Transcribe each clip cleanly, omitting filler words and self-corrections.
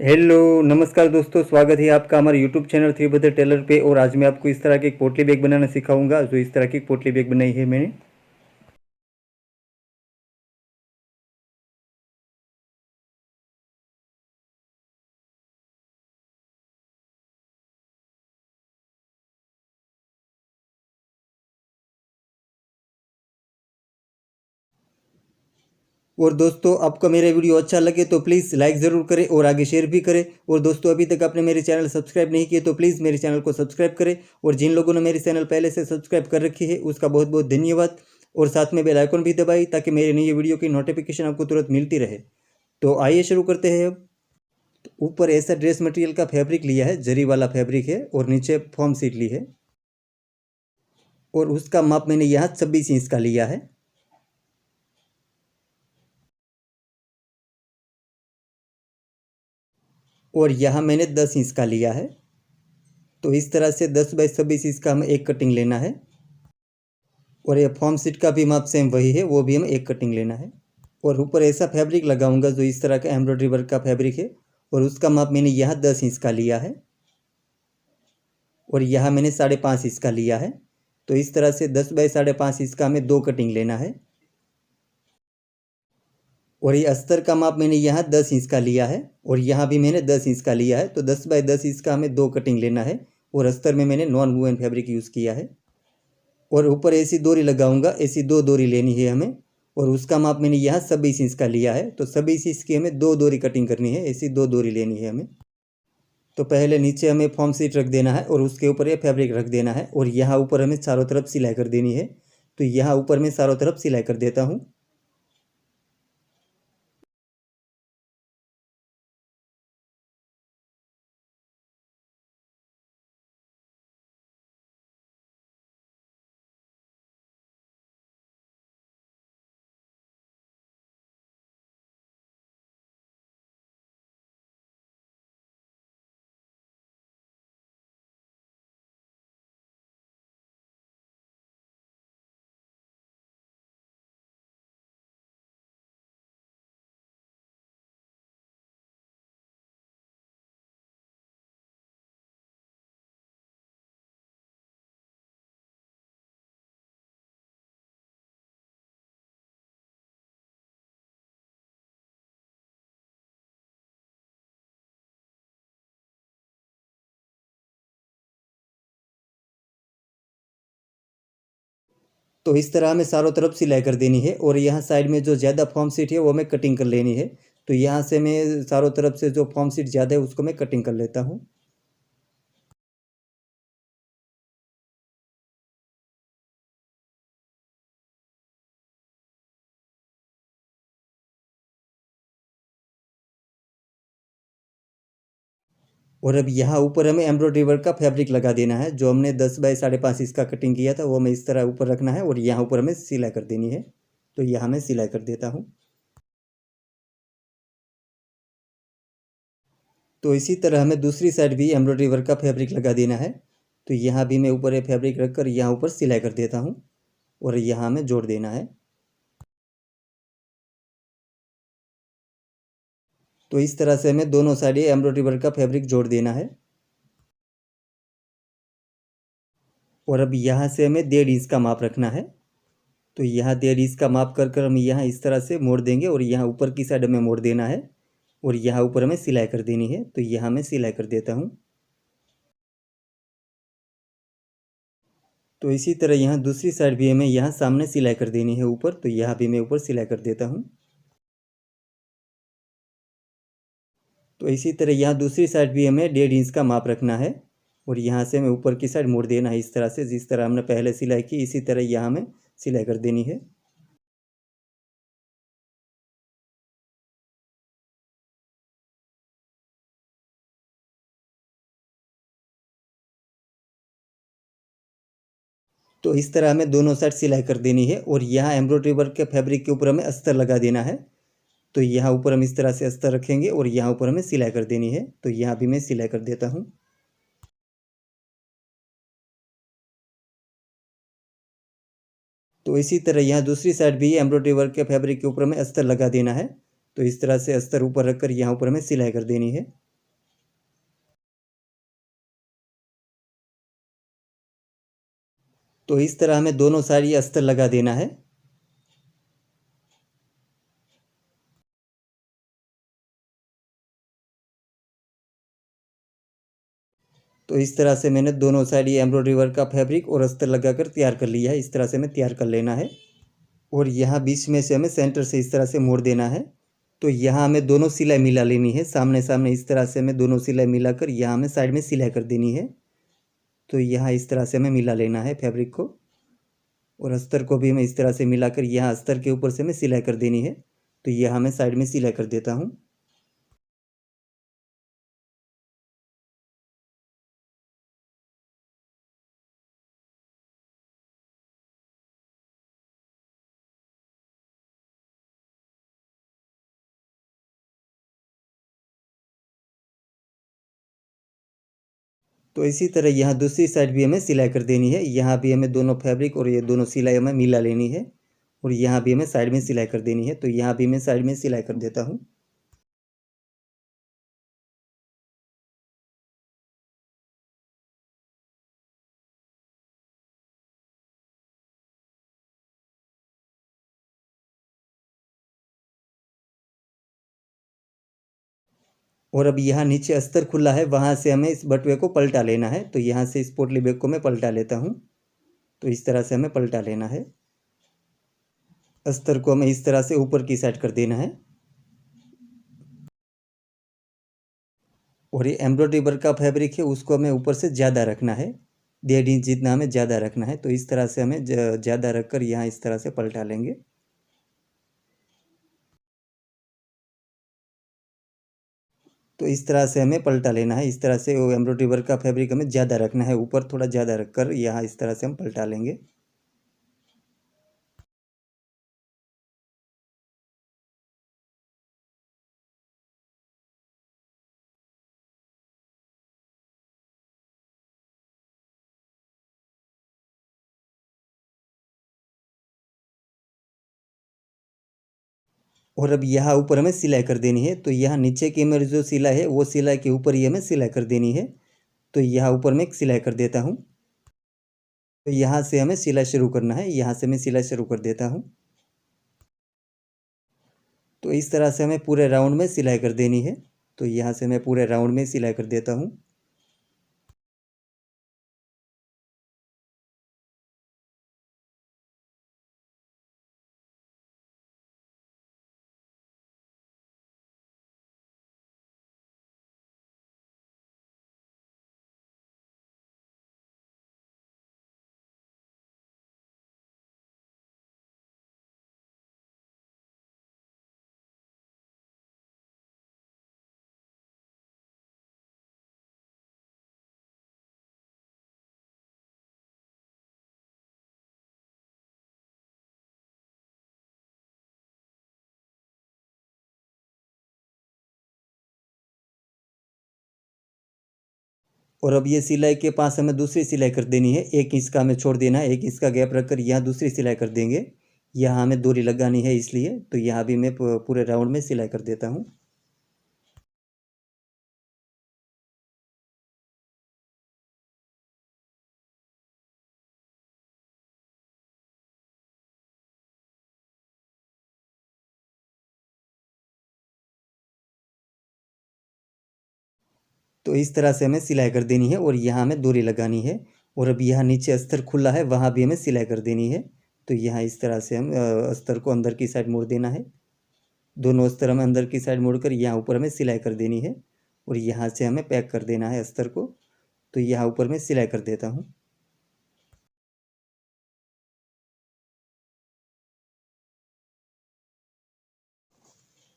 Hello नमस्कार दोस्तों, स्वागत है आपका हमारे YouTube channel three brother tailor पे। और आज मैं आपको इस तरह की एक पोटली बैग बनाना सिखाऊंगा। जो इस तरह की पोटली बैग बनाई है मैंने। और दोस्तों, आपको मेरा वीडियो अच्छा लगे तो प्लीज़ लाइक ज़रूर करें और आगे शेयर भी करें। और दोस्तों, अभी तक आपने मेरे चैनल सब्सक्राइब नहीं किए तो प्लीज़ मेरे चैनल को सब्सक्राइब करें। और जिन लोगों ने मेरे चैनल पहले से सब्सक्राइब कर रखी है उसका बहुत बहुत धन्यवाद। और साथ में बेल आइकन भी दबाई ताकि मेरी नई वीडियो की नोटिफिकेशन आपको तुरंत मिलती रहे। तो आइए शुरू करते हैं अब। तो ऊपर ऐसा ड्रेस मटेरियल का फैब्रिक लिया है, जरी वाला फैब्रिक है, और नीचे फॉर्म सीट ली है। और उसका माप मैंने यहाँ 26 इंच का लिया है। और यहाँ मैंने 10 इंच का लिया है। तो इस तरह से 10 बाई 26 इंच का हमें एक कटिंग लेना है। और ये फॉर्म सीट का भी माप सेम वही है, वो भी हमें एक कटिंग लेना है। और ऊपर ऐसा फैब्रिक लगाऊंगा जो इस तरह का एम्ब्रॉयडरी वर्क का फैब्रिक है। और उसका माप मैंने यहाँ 10 इंच का लिया है। और यहाँ मैंने 5.5 इंच का लिया है। तो इस तरह से 10 बाई 5.5 इंच का हमें दो कटिंग लेना है। और ये अस्तर का माप मैंने यहाँ 10 इंच का लिया है। और यहाँ भी मैंने 10 इंच का लिया है। तो 10 बाई 10 इंच का हमें दो कटिंग लेना है। और अस्तर में मैंने नॉन वूवन फैब्रिक यूज़ किया है। और ऊपर ऐसी डोरी लगाऊंगा, ऐसी दो डोरी लेनी है हमें। और उसका माप मैंने यहाँ 26 इंच का लिया है। तो 26 इंच की हमें दो डोरी कटिंग करनी है, ऐसी दो डोरी लेनी है हमें। तो पहले नीचे हमें फॉर्म सीट रख देना है और उसके ऊपर ये फैब्रिक रख देना है। और यहाँ ऊपर हमें चारों तरफ सिलाई कर देनी है। तो यहाँ ऊपर मैं चारों तरफ सिलाई कर देता हूँ। तो इस तरह हमें चारों तरफ सिलाई कर देनी है। और यहाँ साइड में जो ज़्यादा फॉर्म सीट है वो हमें कटिंग कर लेनी है। तो यहाँ से मैं चारों तरफ से जो फॉर्म सीट ज़्यादा है उसको मैं कटिंग कर लेता हूँ। और अब यहाँ ऊपर हमें एम्ब्रॉयडरी वर्क का फैब्रिक लगा देना है। जो हमने 10 बाई 5.5 इंच का कटिंग किया था वो हमें इस तरह ऊपर रखना है। और यहाँ ऊपर हमें सिलाई कर देनी है। तो यहाँ मैं सिलाई कर देता हूँ। तो इसी तरह हमें दूसरी साइड भी एम्ब्रॉयडरी वर्क का फैब्रिक लगा देना है। तो यहाँ भी मैं ऊपर ये फैब्रिक रखकर यहाँ ऊपर सिलाई कर देता हूँ। और यहाँ हमें जोड़ देना है। तो इस तरह से हमें दोनों साइड ये एम्ब्रॉयडरी वर्क का फैब्रिक जोड़ देना है। और अब यहाँ से हमें 1.5 इंच का माप रखना है। तो यहाँ 1.5 इंच का माप कर कर हम यहाँ इस तरह से मोड़ देंगे। और यहाँ ऊपर की साइड हमें मोड़ देना है। और यहाँ ऊपर हमें सिलाई कर देनी है। तो यहाँ मैं सिलाई कर देता हूँ। तो इसी तरह यहाँ दूसरी साइड भी हमें यहाँ सामने सिलाई कर देनी है ऊपर। तो यहाँ भी मैं ऊपर सिलाई कर देता हूँ। तो इसी तरह यहाँ दूसरी साइड भी हमें 1.5 इंच का माप रखना है। और यहाँ से हमें ऊपर की साइड मोड़ देना है इस तरह से, जिस तरह हमने पहले सिलाई की इसी तरह यहाँ हमें सिलाई कर देनी है। तो इस तरह हमें दोनों साइड सिलाई कर देनी है। और यहाँ एम्ब्रॉयडरी वर्क के फैब्रिक के ऊपर हमें अस्तर लगा देना है। तो यहाँ ऊपर हम इस तरह से अस्तर रखेंगे और यहाँ ऊपर हमें सिलाई कर देनी है। तो यहाँ भी मैं सिलाई कर देता हूँ। तो इसी तरह यहाँ दूसरी साइड भी एम्ब्रॉयडरी वर्क के फैब्रिक के ऊपर हमें अस्तर लगा देना है। तो इस तरह से अस्तर ऊपर रखकर यहाँ ऊपर हमें सिलाई कर देनी है। तो इस तरह हमें दोनों साइड ये अस्तर लगा देना है। तो इस तरह से मैंने दोनों साइड ये एम्ब्रॉयडरी वर्क का फैब्रिक और अस्तर लगाकर तैयार कर लिया है। इस तरह से हमें तैयार कर लेना है और यहाँ बीच में से हमें सेंटर से इस तरह से मोड़ देना है। तो यहाँ हमें दोनों सिलाई मिला लेनी है, सामने सामने इस तरह से हमें दोनों सिलाई मिलाकर यहाँ हमें साइड में सिलाई कर देनी है। तो यहाँ इस तरह से हमें मिला लेना है फैब्रिक को और अस्तर को भी हमें इस तरह से मिलाकर यहाँ अस्तर के ऊपर से हमें सिलाई कर देनी है। तो यहाँ मैं साइड में सिलाई कर देता हूँ। तो इसी तरह यहाँ दूसरी साइड भी हमें सिलाई कर देनी है। यहाँ भी हमें दोनों फैब्रिक और ये दोनों सिलाई हमें मिला लेनी है और यहाँ भी हमें साइड में सिलाई कर देनी है। तो यहाँ भी मैं साइड में सिलाई कर देता हूँ। और अब यहाँ नीचे अस्तर खुला है, वहाँ से हमें इस बटुए को पलटा लेना है। तो यहाँ से इस पोटली बैग को मैं पलटा लेता हूँ। तो इस तरह से हमें पलटा लेना है। अस्तर को हमें इस तरह से ऊपर की साइड कर देना है और ये एम्ब्रॉयडरी वर्क का फैब्रिक है उसको हमें ऊपर से ज़्यादा रखना है, 1.5 इंच जितना हमें ज़्यादा रखना है। तो इस तरह से हमें ज़्यादा रखकर यहाँ इस तरह से पलटा लेंगे। तो इस तरह से हमें पलटा लेना है। इस तरह से वो एम्ब्रॉयडरी वर्क का फैब्रिक हमें ज़्यादा रखना है, ऊपर थोड़ा ज़्यादा रखकर यहाँ इस तरह से हम पलटा लेंगे। और अब यहाँ ऊपर हमें सिलाई कर देनी है। तो यहाँ नीचे की मेरी जो सिलाई है वो सिलाई के ऊपर ही हमें सिलाई कर देनी है। तो यहाँ ऊपर मैं एक सिलाई कर देता हूँ। तो यहाँ से हमें सिलाई शुरू करना है, यहाँ से मैं सिलाई शुरू कर देता हूँ। तो इस तरह से हमें पूरे राउंड में सिलाई कर देनी है। तो यहाँ से मैं पूरे राउंड में सिलाई कर देता हूँ। और अब ये सिलाई के पास हमें दूसरी सिलाई कर देनी है। 1 इंच का हमें छोड़ देना है, 1 इंच का गैप रखकर यहाँ दूसरी सिलाई कर देंगे। यहाँ हमें डोरी लगानी है इसलिए। तो यहाँ भी मैं पूरे राउंड में सिलाई कर देता हूँ। तो इस तरह से हमें सिलाई कर देनी है और यहाँ हमें डोरी लगानी है। और अब यहाँ नीचे अस्तर खुला है, वहाँ भी हमें सिलाई कर देनी है। तो यहाँ इस तरह से हम अस्तर को अंदर की साइड मोड़ देना है। दोनों अस्तर हमें अंदर की साइड मोड़कर यहाँ ऊपर हमें सिलाई कर देनी है और यहाँ से हमें पैक कर देना है अस्तर को। तो यहाँ ऊपर मैं सिलाई कर देता हूँ।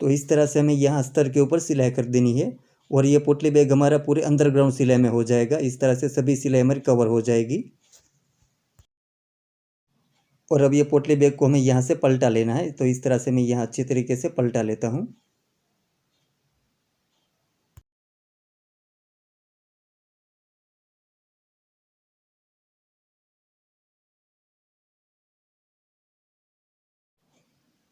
तो इस तरह से हमें यहाँ अस्तर के ऊपर सिलाई कर देनी है और ये पोटली बैग हमारा पूरे अंडरग्राउंड सिलाई में हो जाएगा। इस तरह से सभी सिलाई हमारी कवर हो जाएगी। और अब ये पोटली बैग को हमें यहाँ से पलटा लेना है। तो इस तरह से मैं यहाँ अच्छी तरीके से पलटा लेता हूँ।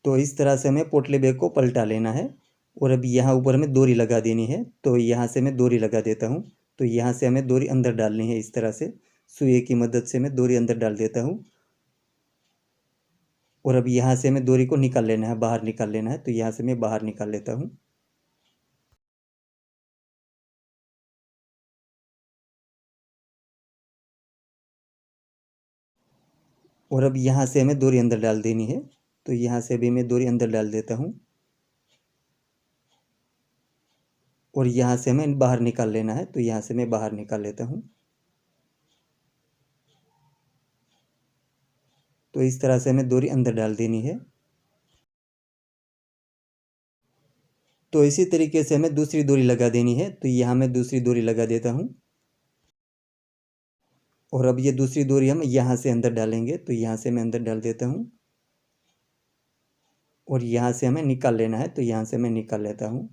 तो इस तरह से हमें पोटली बैग को पलटा लेना है और अब यहाँ ऊपर हमें डोरी लगा देनी है। तो यहाँ से मैं डोरी लगा देता हूँ। तो यहाँ से हमें डोरी अंदर डालनी है इस तरह से सुई की मदद से मैं डोरी अंदर डाल देता हूँ। और अब यहाँ से हमें डोरी को निकाल लेना है, बाहर निकाल लेना है। तो यहाँ से मैं बाहर निकाल लेता हूँ। और अब यहाँ से हमें डोरी अंदर डाल देनी है। तो यहाँ से भी मैं डोरी अंदर डाल देता हूँ। और यहाँ से हमें बाहर निकाल लेना है। तो यहाँ से मैं बाहर निकाल लेता हूँ। तो इस तरह से हमें डोरी अंदर डाल देनी है। तो इसी तरीके से हमें दूसरी डोरी लगा देनी है। तो यहाँ मैं दूसरी डोरी लगा देता हूँ। और अब ये दूसरी डोरी हम यहाँ से अंदर डालेंगे। तो यहाँ से मैं अंदर डाल देता हूँ। और यहाँ से हमें निकाल लेना है। तो यहाँ से मैं निकाल लेता हूँ।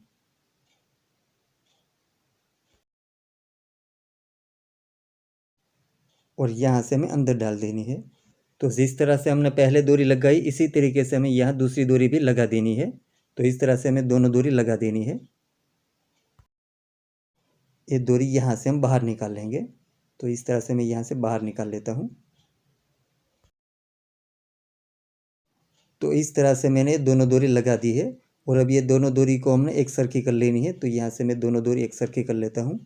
और यहाँ से हमें अंदर डाल देनी है। तो जिस तरह से हमने पहले डोरी लगाई, इसी तरीके से हमें यहाँ दूसरी डोरी भी लगा देनी है। तो इस तरह से हमें दोनों डोरी लगा देनी है। ये डोरी यहाँ से हम बाहर निकाल लेंगे। तो इस तरह से मैं यहाँ से बाहर निकाल लेता हूँ। तो इस तरह से मैंने दोनों डोरी लगा दी है। और अब ये दोनों डोरी को हमने एक सरखी कर लेनी है। तो यहाँ से मैं दोनों डोरी एक सरखी कर लेता हूँ।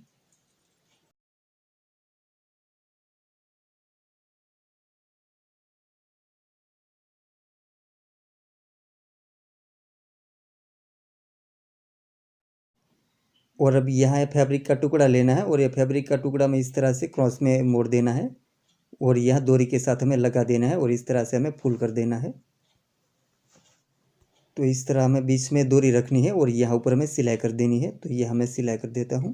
और अब यहाँ फैब्रिक का टुकड़ा लेना है। और ये फैब्रिक का टुकड़ा में इस तरह से क्रॉस में मोड़ देना है। और यह डोरी के साथ हमें लगा देना है। और इस तरह से हमें फुल कर देना है। तो इस तरह हमें बीच में डोरी रखनी है। और यहाँ ऊपर हमें सिलाई कर देनी है। तो यह हमें सिलाई कर देता हूँ।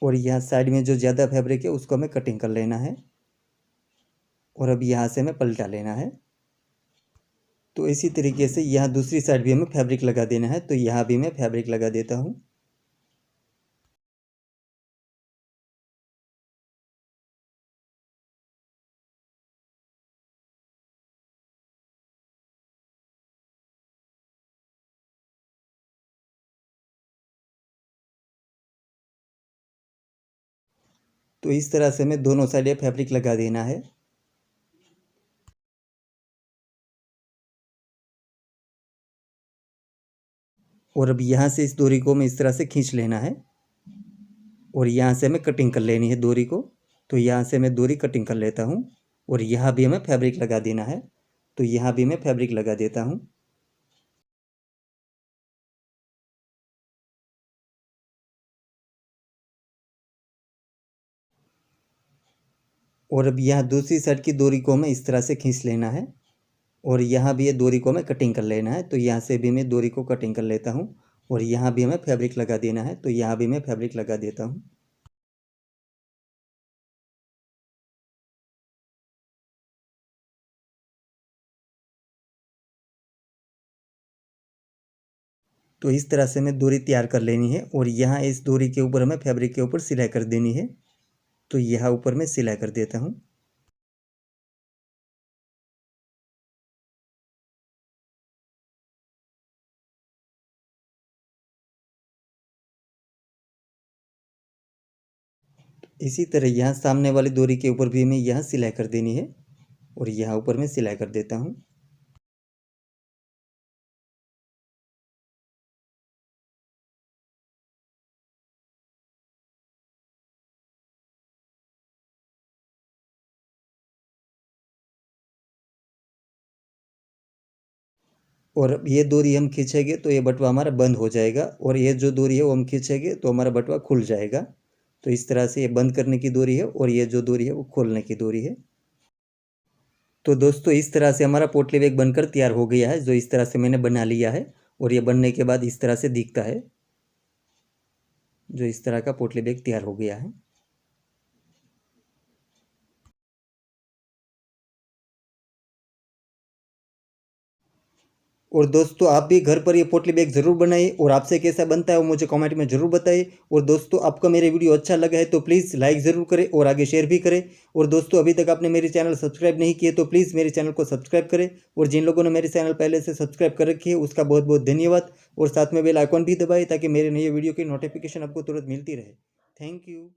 और यहाँ साइड में जो ज़्यादा फैब्रिक है उसको हमें कटिंग कर लेना है। और अब यहाँ से हमें पलटा लेना है। तो इसी तरीके से यहाँ दूसरी साइड भी हमें फैब्रिक लगा देना है। तो यहाँ भी मैं फैब्रिक लगा देता हूँ। तो इस तरह से हमें दोनों साइड फैब्रिक लगा देना है। और अब यहाँ से इस डोरी को हमें इस तरह से खींच लेना है। और यहाँ से हमें कटिंग कर लेनी है डोरी को। तो यहाँ से मैं डोरी कटिंग कर लेता हूँ। और यहाँ भी हमें फैब्रिक लगा देना है। तो यहाँ भी मैं फैब्रिक लगा देता हूँ। और अब यहाँ दूसरी साइड की डोरी को हमें इस तरह से खींच लेना है। और यहाँ भी ये डोरी को हमें कटिंग कर लेना है। तो यहाँ से भी मैं डोरी को कटिंग कर लेता हूँ। और यहाँ भी हमें फैब्रिक लगा देना है। तो यहाँ भी मैं फैब्रिक लगा देता हूँ। तो इस तरह से हमें डोरी तैयार कर लेनी है। और यहाँ इस डोरी के ऊपर हमें फैब्रिक के ऊपर सिलाई कर देनी है। तो यहाँ ऊपर मैं सिलाई कर देता हूँ। इसी तरह यहाँ सामने वाली डोरी के ऊपर भी हमें यहाँ सिलाई कर देनी है। और यहाँ ऊपर मैं सिलाई कर देता हूँ। और अब ये डोरी हम खींचेंगे तो ये बटवा हमारा बंद हो जाएगा। और ये जो डोरी है वो हम खींचेंगे तो हमारा बटवा खुल जाएगा। तो इस तरह से ये बंद करने की डोरी है। और ये जो डोरी है वो खोलने की डोरी है। तो दोस्तों इस तरह से हमारा पोटली बैग बनकर तैयार हो गया है, जो इस तरह से मैंने बना लिया है। और ये बनने के बाद इस तरह से दिखता है। जो इस तरह का पोटली बैग तैयार हो गया है। और दोस्तों आप भी घर पर ये पोटली बैग ज़रूर बनाइए और आपसे कैसा बनता है वो मुझे कमेंट में ज़रूर बताइए। और दोस्तों आपको मेरे वीडियो अच्छा लगा है तो प्लीज़ लाइक ज़रूर करें और आगे शेयर भी करें। और दोस्तों अभी तक आपने मेरे चैनल सब्सक्राइब नहीं किए तो प्लीज़ मेरे चैनल को सब्सक्राइब करें। और जिन लोगों ने मेरे चैनल पहले से सब्सक्राइब कर रखी है उसका बहुत बहुत धन्यवाद। और साथ में बेल आइकॉन भी दबाएँ ताकि मेरे नए वीडियो की नोटिफिकेशन आपको तुरंत मिलती रहे। Thank you.